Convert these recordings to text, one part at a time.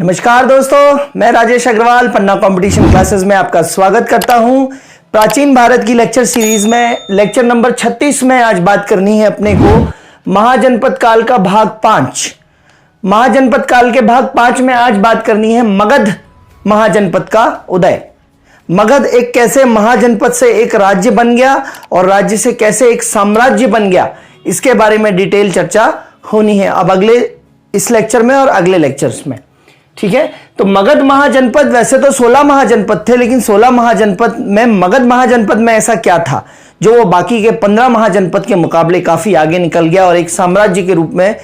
नमस्कार दोस्तों, मैं राजेश अग्रवाल पन्ना कंपटीशन क्लासेस में आपका स्वागत करता हूं। प्राचीन भारत की लेक्चर सीरीज में लेक्चर नंबर 36 में आज बात करनी है अपने को महाजनपद काल का भाग 5। महाजनपद काल के भाग 5 में आज बात करनी है मगध महाजनपद का उदय। मगध एक कैसे महाजनपद से एक राज्य बन गया और राज्य से कैसे एक साम्राज्य बन गया, इसके बारे में डिटेल चर्चा होनी है अब अगले इस लेक्चर में और अगले लेक्चर्स में। ठीक है, तो मगध महाजनपद, वैसे तो 16 महाजनपद थे, लेकिन 16 महाजनपद में मगध महाजनपद में ऐसा क्या था जो वो बाकी के 15 महाजनपद के मुकाबले काफी आगे निकल गया और एक साम्राज्य के रूप में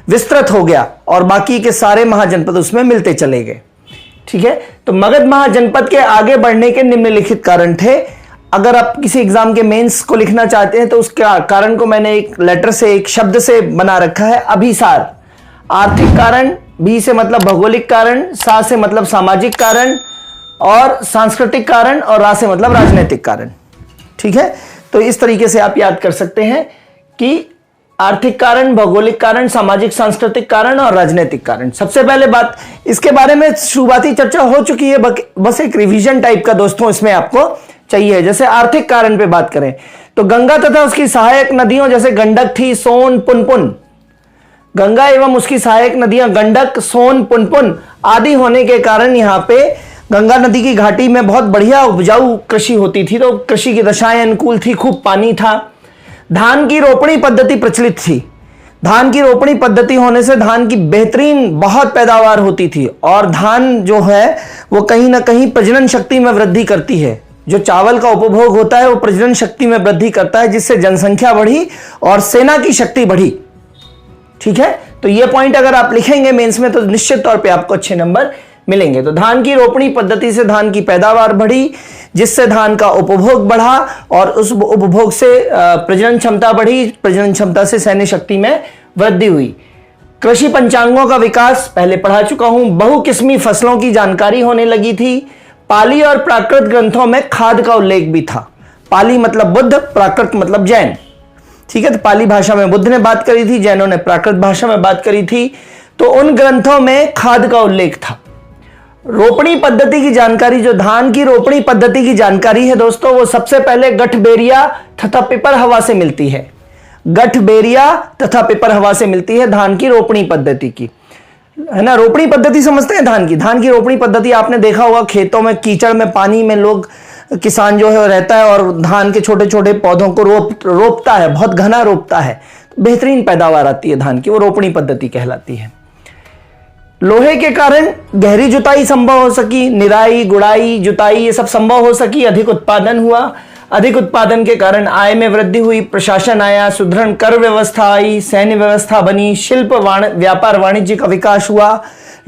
विस्तृत हो गया और बाकी के सारे महाजनपद उसमें मिलते चले गए। ठीक है, तो मगध महाजनपद के आगे बढ़ने के निम्नलिखित कारण थे। अगर आप किसी एग्जाम के मेंस को लिखना चाहते हैं तो उस कारण को मैंने एक लेटर से, एक शब्द से बना रखा है, अभिसार। आर्थिक कारण, बी से मतलब भौगोलिक कारण, सा से मतलब सामाजिक कारण और सांस्कृतिक कारण और रा से मतलब राजनीतिक कारण। ठीक है, तो इस तरीके से आप याद कर सकते हैं कि आर्थिक कारण, भौगोलिक कारण, सामाजिक सांस्कृतिक कारण और राजनीतिक कारण। सबसे पहले बात, इसके बारे में शुरुआती चर्चा हो चुकी है, बस एक रिवीजन टाइप का दोस्तों इसमें आपको चाहिए। जैसे आर्थिक कारण पे बात करें तो गंगा तथा उसकी सहायक नदियों जैसे गंडक थी, सोन, पुनपुन, गंगा एवं उसकी सहायक नदियां गंडक, सोन, पुनपुन आदि होने के कारण यहाँ पे गंगा नदी की घाटी में बहुत बढ़िया उपजाऊ कृषि होती थी, तो कृषि की दशाएं अनुकूल थी, खूब पानी था। धान की रोपणी पद्धति प्रचलित थी। धान की रोपणी पद्धति होने से धान की बेहतरीन बहुत पैदावार होती थी और धान जो है वो कहीं ना कहीं प्रजनन शक्ति में वृद्धि करती है। जो चावल का उपभोग होता है वो प्रजनन शक्ति में वृद्धि करता है, जिससे जनसंख्या बढ़ी और सेना की शक्ति बढ़ी। ठीक है, तो ये पॉइंट अगर आप लिखेंगे मेंस में तो निश्चित तौर पे आपको अच्छे नंबर मिलेंगे। तो धान की रोपणी पद्धति से धान की पैदावार बढ़ी, जिससे धान का उपभोग बढ़ा और उस उपभोग से प्रजनन क्षमता बढ़ी, प्रजनन क्षमता से सैन्य शक्ति में वृद्धि हुई। कृषि पंचांगों का विकास पहले पढ़ा चुका हूं। बहुकिस्मी फसलों की जानकारी होने लगी थी। पाली और प्राकृत ग्रंथों में खाद का उल्लेख भी था। पाली मतलब बुद्ध, प्राकृत मतलब जैन। ठीक है, तो पाली भाषा में बुद्ध ने बात करी थी, जैनों ने प्राकृत भाषा में बात करी थी, तो उन ग्रंथों में खाद का उल्लेख था। रोपणी पद्धति की जानकारी, जो धान की रोपणी पद्धति की जानकारी है दोस्तों, वो सबसे पहले गठबेरिया तथा पिपरहवा से मिलती है। गठबेरिया तथा पिपरहवा से मिलती है धान की रोपणी पद्धति की, है ना। रोपणी पद्धति समझते हैं धान की रोपणी पद्धति आपने देखा होगा, खेतों में कीचड़ में पानी में लोग, किसान जो है रहता है और धान के छोटे छोटे पौधों को रोपता है, बहुत घना रोपता है, बेहतरीन पैदावार आती है धान की, वो रोपणी पद्धति कहलाती है। लोहे के कारण गहरी जुताई संभव हो सकी, निराई, गुड़ाई, जुताई ये सब संभव हो सकी, अधिक उत्पादन हुआ। अधिक उत्पादन के कारण आय में वृद्धि हुई, प्रशासन आया, सुदृढ़ कर व्यवस्था आई, सैन्य व्यवस्था बनी, शिल्प, व्यापार, वाणिज्य का विकास हुआ,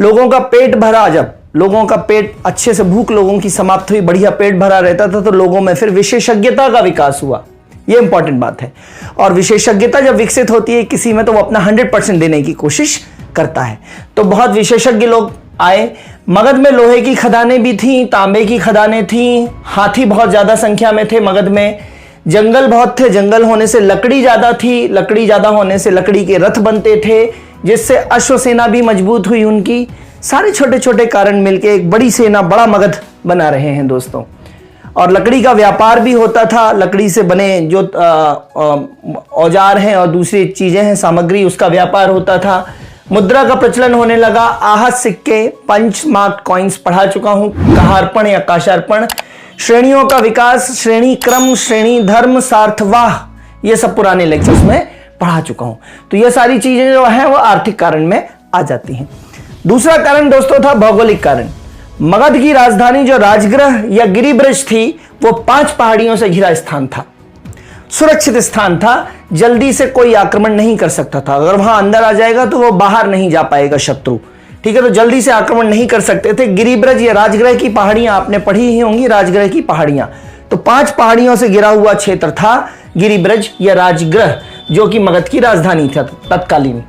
लोगों का पेट भरा। जब लोगों का पेट अच्छे से, भूख लोगों की समाप्त हुई, बढ़िया पेट भरा रहता था, तो लोगों में फिर विशेषज्ञता का विकास हुआ। ये इंपॉर्टेंट बात है। और विशेषज्ञता जब विकसित होती है किसी में तो वो अपना 100% देने की कोशिश करता है, तो बहुत विशेषज्ञ लोग आए। मगध में लोहे की खदानें भी थी, तांबे की खदानें थी, हाथी बहुत ज्यादा संख्या में थे मगध में, जंगल बहुत थे, जंगल होने से लकड़ी ज्यादा थी, लकड़ी ज्यादा होने से लकड़ी के रथ बनते थे, जिससे अश्व सेना भी मजबूत हुई उनकी। सारे छोटे छोटे कारण मिलकर एक बड़ी सेना, बड़ा मगध बना रहे हैं दोस्तों। और लकड़ी का व्यापार भी होता था, लकड़ी से बने जो औजार हैं और दूसरी चीजें हैं, सामग्री, उसका व्यापार होता था। मुद्रा का प्रचलन होने लगा। आहत सिक्के, पंच मार्क कॉइन्स पढ़ा चुका हूं, कहार्पण या काशार्पण। श्रेणियों का विकास, श्रेणी क्रम, श्रेणी धर्म, सार्थवाह, ये सब पुराने लेक्चर्स में पढ़ा चुका हूं। तो ये सारी चीजें जो है वो आर्थिक कारण में आ जाती हैं। दूसरा कारण दोस्तों था भौगोलिक कारण। मगध की राजधानी जो राजगृह या गिरिब्रज थी वो 5 पहाड़ियों से घिरा स्थान था, सुरक्षित स्थान था, जल्दी से कोई आक्रमण नहीं कर सकता था। अगर वहां अंदर आ जाएगा तो वो बाहर नहीं जा पाएगा शत्रु। ठीक है, तो जल्दी से आक्रमण नहीं कर सकते थे। गिरिब्रज या राजगृह की पहाड़ियां आपने पढ़ी ही होंगी, राजगृह की पहाड़ियां, तो 5 पहाड़ियों से घिरा हुआ क्षेत्र था गिरिब्रज या राजगृह, जो कि मगध की राजधानी था तत्कालीन।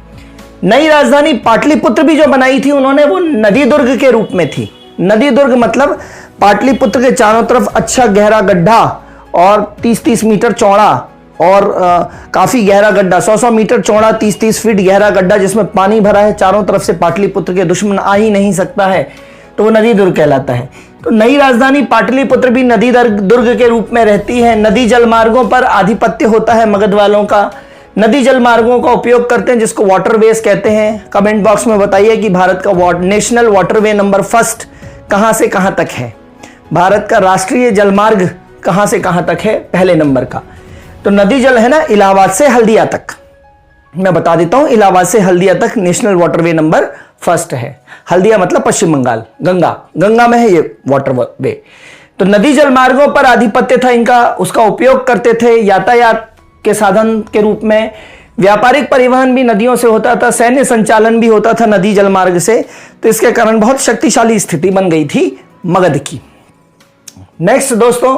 नई राजधानी पाटलिपुत्र भी जो बनाई थी उन्होंने, वो नदी दुर्ग के रूप में थी। नदी दुर्ग मतलब पाटलिपुत्र के चारों तरफ अच्छा गहरा गड्ढा और 30-30 मीटर चौड़ा और काफी गहरा गड्ढा, 100-100 मीटर चौड़ा, 30-30 फीट गहरा गड्ढा जिसमें पानी भरा है, चारों तरफ से पाटलिपुत्र के दुश्मन आ ही नहीं सकता है, तो वो नदी दुर्ग कहलाता है। तो नई राजधानी पाटलिपुत्र भी नदी दुर्ग के रूप में रहती है। नदी जल मार्गों पर आधिपत्य होता है मगध वालों का। नदी जल मार्गों का उपयोग करते हैं जिसको वाटरवेज कहते हैं। कमेंट बॉक्स में बताइए कि भारत का नेशनल वाटरवे नंबर फर्स्ट कहां से कहां तक है, भारत का राष्ट्रीय जलमार्ग कहां से कहां तक है पहले नंबर का। तो नदी जल है ना, इलाहाबाद से हल्दिया तक, मैं बता देता हूं, इलाहाबाद से हल्दिया तक नेशनल वाटरवे नंबर फर्स्ट है। हल्दिया मतलब पश्चिम बंगाल, गंगा में है ये वाटरवे। तो नदी जल मार्गों पर आधिपत्य था इनका, उसका उपयोग करते थे यातायात के साधन के रूप में। व्यापारिक परिवहन भी नदियों से होता था, सैन्य संचालन भी होता था नदी जल मार्ग से। तो इसके कारण बहुत शक्तिशाली स्थिति बन गई थी मगध की। नेक्स्ट दोस्तों,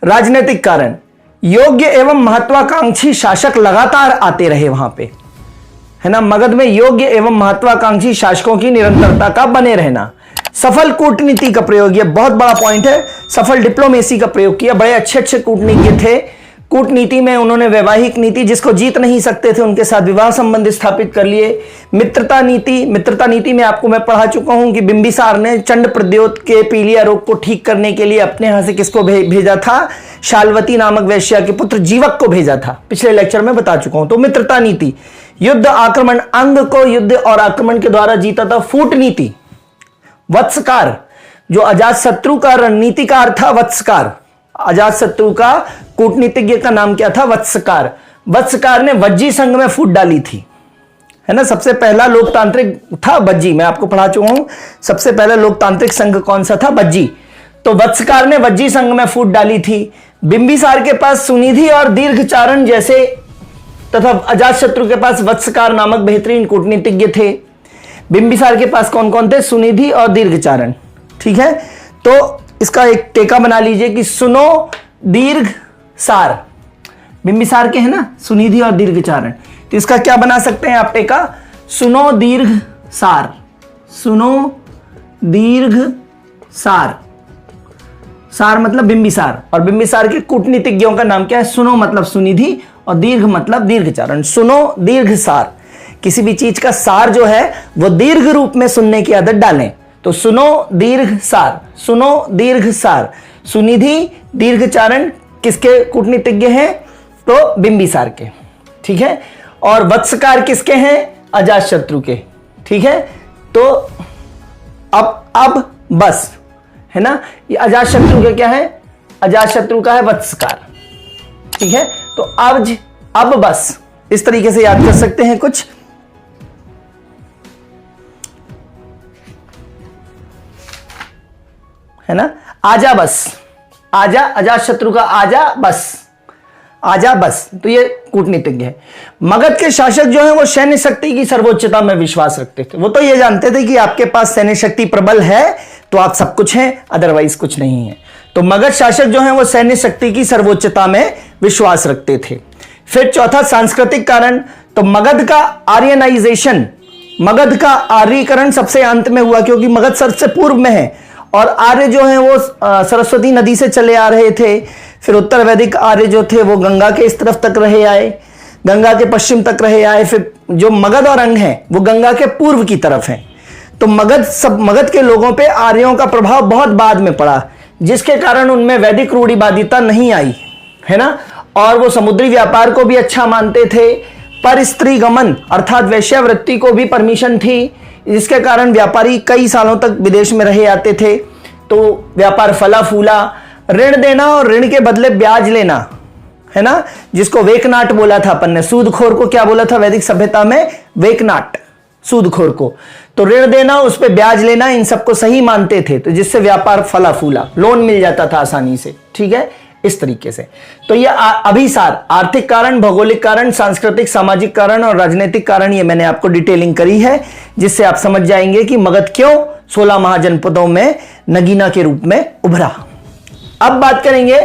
राजनीतिक कारण। योग्य एवं महत्वाकांक्षी शासक लगातार आते रहे वहां पे, है ना। मगध में योग्य एवं महत्वाकांक्षी शासकों की निरंतरता का बने रहना। सफल कूटनीति का प्रयोग, यह बहुत बड़ा पॉइंट है। सफल डिप्लोमेसी का प्रयोग किया, बड़े अच्छे अच्छे कूटनीतिज्ञ थे। कूटनीति में उन्होंने वैवाहिक नीति, जिसको जीत नहीं सकते थे उनके साथ विवाह संबंध स्थापित कर लिए। मित्रता नीति में आपको मैं पढ़ा चुका हूं कि बिंबिसार ने चंड प्रद्योत के पीलिया रोग को ठीक करने के लिए अपने यहां से किसको भेजा था, शाल्वती नामक वैश्या के पुत्र जीवक को भेजा था, पिछले लेक्चर में बता चुका हूं। तो मित्रता नीति, युद्ध आक्रमण, अंग को युद्ध और आक्रमण के द्वारा जीता था। फूट नीति, वत्सकार, जो अजातशत्रु का रणनीतिकार था वत्सकार, अजातशत्रु का कूटनीतिज्ञ का नाम क्या था, वत्सकार। वत्सकार ने वज्जी संघ में फूट डाली थी, है ना। सबसे पहला लोकतांत्रिक था वज्जी, मैं आपको पढ़ा चुका हूं। सबसे पहला लोकतांत्रिक संघ कौन सा था, वज्जी। तो वत्सकार ने वज्जी संघ में फूट डाली थी। बिंबिसार के पास सुनिधि और दीर्घचारण जैसे, तथा अजातशत्रु के पास वत्सकार नामक बेहतरीन कूटनीतिज्ञ थे। बिंबिसार के पास कौन कौन थे, सुनिधि और दीर्घचारण, ठीक है। तो इसका एक टेका बना लीजिए कि सुनो दीर्घ सार, बिंबिसार के है ना सुनिधि और दीर्घचारण। तो इसका क्या बना सकते हैं आप टेका, सुनो दीर्घ सार, सुनो दीर्घ सार, सार मतलब बिंबिसार, और बिंबिसार के कूटनीतिज्ञों का नाम क्या है, सुनो मतलब सुनिधि और दीर्घ मतलब दीर्घचारण। सुनो दीर्घ सार, किसी भी चीज का सार जो है वो दीर्घ रूप में सुनने की आदत डालें। तो सुनो दीर्घ सार, सुनो दीर्घ सार। सुनिधि दीर्घचारण किसके कूटनीतिज्ञ हैं, तो बिंबिसार के, ठीक है। और वत्सकार किसके हैं, अजातशत्रु के, ठीक है। तो अब बस, है ना, ये अजातशत्रु के क्या है, अजातशत्रु का है वत्सकार, ठीक है। तो अब बस इस तरीके से याद कर सकते हैं कुछ, है ना। आजा बस, आजा, अजातशत्रु का आजा बस, आजा बस। तो ये कूटनीतिज्ञ है। मगध के शासक जो है वो सैन्य शक्ति की सर्वोच्चता में विश्वास रखते थे। वो तो ये जानते थे कि आपके पास सैन्य शक्ति प्रबल है तो आप सब कुछ हैं, अदरवाइज कुछ नहीं है। तो मगध शासक जो है वो सैन्य शक्ति की सर्वोच्चता में विश्वास रखते थे। फिर चौथा सांस्कृतिक कारण, तो मगध का आर्यनाइजेशन, मगध का आर्यीकरण सबसे अंत में हुआ, क्योंकि मगध सबसे पूर्व में है और आर्य जो है वो सरस्वती नदी से चले आ रहे थे। फिर उत्तर वैदिक आर्य जो थे वो गंगा के इस तरफ तक रहे आए, गंगा के पश्चिम तक रहे आए। फिर जो मगध और अंग है वो गंगा के पूर्व की तरफ है। तो मगध के लोगों पे आर्यों का प्रभाव बहुत बाद में पड़ा, जिसके कारण उनमें वैदिक रूढ़िवादिता नहीं आई, है ना। और वो समुद्री व्यापार को भी अच्छा मानते थे। पर स्त्री गमन अर्थात वेश्यावृत्ति को भी परमिशन थी, जिसके कारण व्यापारी कई सालों तक विदेश में रहे आते थे। तो व्यापार फला फूला। ऋण देना और ऋण के बदले ब्याज लेना, है ना, जिसको वेकनाट बोला था अपन ने। सूदखोर को क्या बोला था वैदिक सभ्यता में, वेकनाट, सूदखोर को। तो ऋण देना, उस पर ब्याज लेना, इन सबको सही मानते थे। तो जिससे व्यापार फला फूला, लोन मिल जाता था आसानी से, ठीक है, इस तरीके से। तो ये अभिसार, आर्थिक कारण, भौगोलिक कारण, सांस्कृतिक सामाजिक कारण और राजनीतिक कारण, ये मैंने आपको डिटेलिंग करी है, जिससे आप समझ जाएंगे कि मगध क्यों 16 महाजनपदों में नगीना के रूप में उभरा। अब बात करेंगे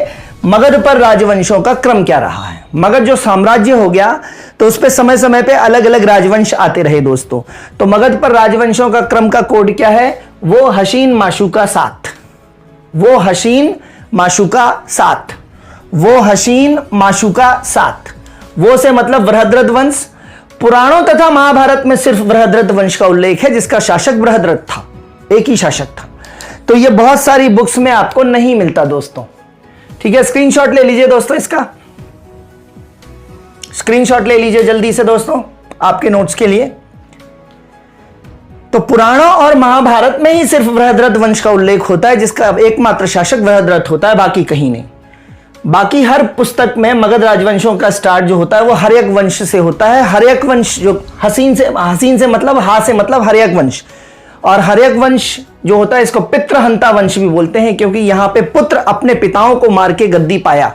मगध पर राजवंशों का क्रम क्या रहा है। मगध जो साम्राज्य हो गया तो उस पर समय समय पे अलग अलग राजवंश आते रहे दोस्तों। तो मगध पर राजवंशों का क्रम का कोड क्या है, वो हसीन माशुका 7, वो हसीन माशुका 7। वो हसीन माशुका साथ। वो से मतलब बृहद्रथ वंश। पुराणों तथा महाभारत में सिर्फ बृहद्रथ वंश का उल्लेख है, जिसका शासक बृहद्रथ था, एक ही शासक था। तो ये बहुत सारी बुक्स में आपको नहीं मिलता दोस्तों। ठीक है, स्क्रीनशॉट ले लीजिए दोस्तों, इसका स्क्रीनशॉट ले लीजिए जल्दी से दोस्तों आपके नोट्स के लिए। तो पुराणों और महाभारत में ही सिर्फ बृहद्रथ वंश का उल्लेख होता है, जिसका एकमात्र शासक बृहद्रथ होता है, बाकी कहीं नहीं। बाकी हर पुस्तक में मगध राजवंशों का स्टार्ट जो होता है वो हर्यक वंश से होता है। हर्यक वंश जो हसीन से मतलब हा से मतलब हर्यक वंश, और हर्यक वंश जो होता है इसको पितृहंता वंश भी बोलते हैं, क्योंकि यहां पे पुत्र अपने पिताओं को मार के गद्दी पाया,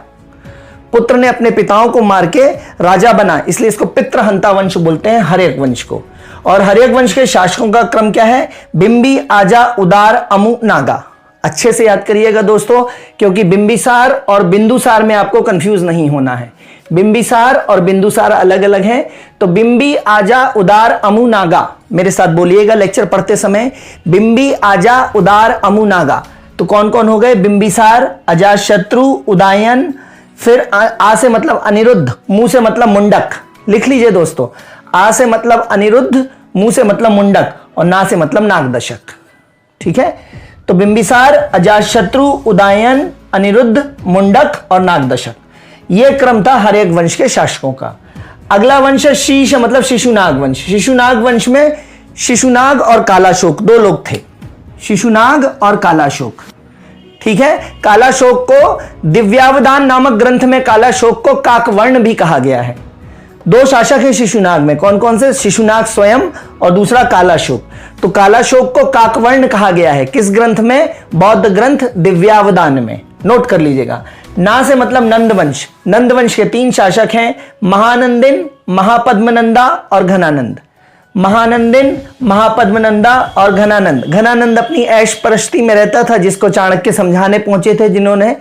पुत्र ने अपने पिताओं को मार के राजा बना, इसलिए इसको पितृहंता वंश बोलते हैं, हर्यक वंश को। और हर्यक वंश के शासकों का क्रम क्या है? बिंबी, आजा, उदार, अमु, नागा। अच्छे से याद करिएगा दोस्तों, क्योंकि बिंबिसार और बिंदुसार में आपको कंफ्यूज नहीं होना है। बिंबिसार और बिंदुसार अलग अलग हैं। तो बिंबी, आजा, उदार, अमु, नागा, मेरे साथ बोलिएगा लेक्चर पढ़ते समय। बिंबी, आजा, उदार, अमु, नागा। तो कौन कौन हो गए? बिंबिसार, अजातशत्रु, उदयन, फिर आ से मतलब अनिरुद्ध, मुंह से मतलब मुंडक। लिख लीजिए दोस्तों, आ से मतलब अनिरुद्ध, मुंह से मतलब मुंडक, और ना से मतलब नागदशक। ठीक है, तो बिंबिसार, अजातशत्रु, उदयन, अनिरुद्ध, मुंडक और नागदशक, यह क्रम था हर्यक वंश के शासकों का। अगला वंश है शीश मतलब शिशुनाग वंश। शिशुनाग वंश में शिशुनाग और कालाशोक दो लोग थे, शिशुनाग और कालाशोक। ठीक है, कालाशोक को दिव्यावदान नामक ग्रंथ में कालाशोक को काकवर्ण भी कहा गया है। दो शासक हैं शिशुनाग में, कौन कौन से? शिशुनाग स्वयं और दूसरा कालाशोक। तो कालाशोक को काकवर्ण कहा गया है, किस ग्रंथ में? बौद्ध ग्रंथ दिव्यावदान में। नोट कर लीजिएगा। ना से मतलब नंदवंश। नंदवंश के तीन शासक हैं, महानंदिन, महापद्मनंदा और घनानंद। महानंदिन, महापद्मनंदा और घनानंद। घनानंद अपनी ऐश परस्ती में रहता था, जिसको चाणक्य समझाने पहुंचे थे, जिन्होंने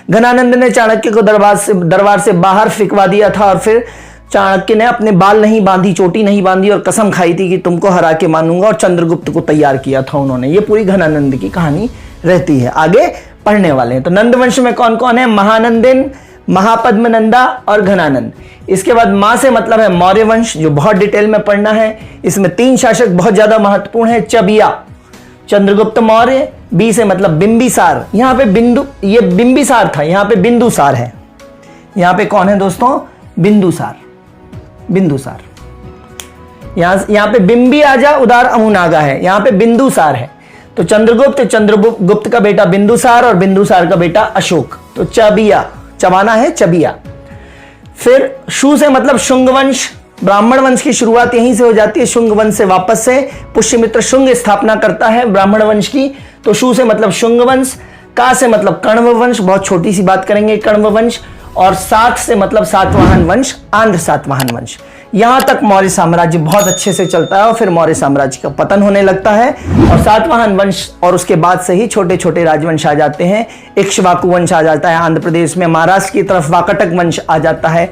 घनानंद ने चाणक्य को दरबार से बाहर फिकवा दिया था, और फिर चाणक्य ने अपने बाल नहीं बांधी, चोटी नहीं बांधी और कसम खाई थी कि तुमको हरा के मानूंगा, और चंद्रगुप्त को तैयार किया था उन्होंने। ये पूरी घनानंद की कहानी रहती है, आगे पढ़ने वाले हैं। तो नंदवंश में कौन कौन है? महानंदिन, महापद्मनंदा और घनानंद। इसके बाद मां से मतलब है मौर्य वंश, जो बहुत डिटेल में पढ़ना है। इसमें तीन शासक बहुत ज्यादा महत्वपूर्ण है। चबिया, चंद्रगुप्त मौर्य। बी से मतलब बिंबिसार, यहां पे बिंदु, ये बिंबिसार था, यहां पे बिंदुसार है। यहां पे कौन है दोस्तों? बिंदुसार। बिंदुसार यहां पे बिंबी, आजा, उदार, अमुनागा है, यहां पे बिंदुसार है। तो चंद्रगुप्त का बेटा बिंदुसार और बिंदुसार का बेटा अशोक। तो चबिया, चबाना है, चबिया। फिर शु से मतलब शुंग वंश। ब्राह्मण वंश की शुरुआत यहीं से हो जाती है, शुंग वंश से वापस से पुष्यमित्र शुंग स्थापना करता है ब्राह्मण वंश की। तो शु से मतलब शुंग वंश। का से मतलब कण्व वंश, बहुत छोटी सी बात करेंगे, कण्व वंश। और सात से मतलब सातवाहन वंश, आंध्र सातवाहन वंश। यहां तक मौर्य साम्राज्य बहुत अच्छे से चलता है, और फिर मौर्य साम्राज्य का पतन होने लगता है, और सातवाहन वंश और उसके बाद से ही छोटे छोटे राजवंश आ जाते हैं। इक्ष्वाकु वंश आ जाता है आंध्र प्रदेश में, महाराष्ट्र की तरफ वाकटक वंश आ जाता है।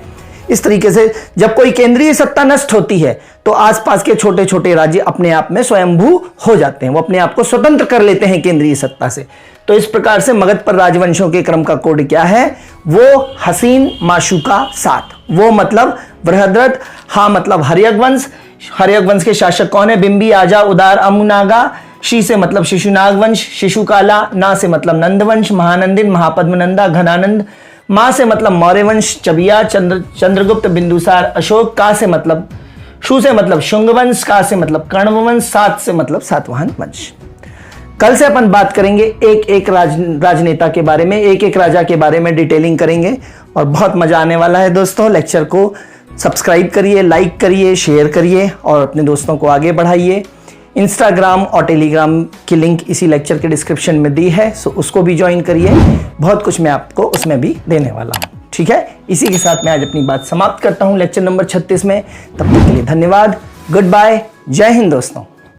इस तरीके से जब कोई केंद्रीय सत्ता नष्ट होती है तो आसपास के छोटे छोटे राज्य अपने आप में स्वयंभू हो जाते हैं, वो अपने आप को स्वतंत्र कर लेते हैं केंद्रीय सत्ता से। तो इस प्रकार से मगध पर राजवंशों के क्रम का कोड क्या है? वो हसीन माशुका सात। वो मतलब बृहद्रथ, हा मतलब हर्यक वंश। हर्यक वंश के शासक कौन है? बिंबी, आजा, उदार, अमुनागा। शी से मतलब शिशुनाग वंश, शिशुकाला। ना से मतलब नंदवंश, महानंदिन, महापद्मनंदा, घनानंद। मां से मतलब मौर्य वंश, चबिया, चंद्रगुप्त, बिंदुसार, अशोक। का से मतलब शु से मतलब शुंग वंश। का से मतलब कण्व वंश। सात से मतलब सातवाहन वंश। कल से अपन बात करेंगे एक एक राजनेता के बारे में, एक एक राजा के बारे में डिटेलिंग करेंगे, और बहुत मजा आने वाला है दोस्तों। लेक्चर को सब्सक्राइब करिए, लाइक करिए, शेयर करिए और अपने दोस्तों को आगे बढ़ाइए। इंस्टाग्राम और टेलीग्राम की लिंक इसी लेक्चर के डिस्क्रिप्शन में दी है, सो उसको भी ज्वाइन करिए। बहुत कुछ मैं आपको उसमें भी देने वाला हूँ। ठीक है, इसी के साथ मैं आज अपनी बात समाप्त करता हूँ लेक्चर नंबर 36 में। तब तक के लिए धन्यवाद, गुड बाय, जय हिंद दोस्तों।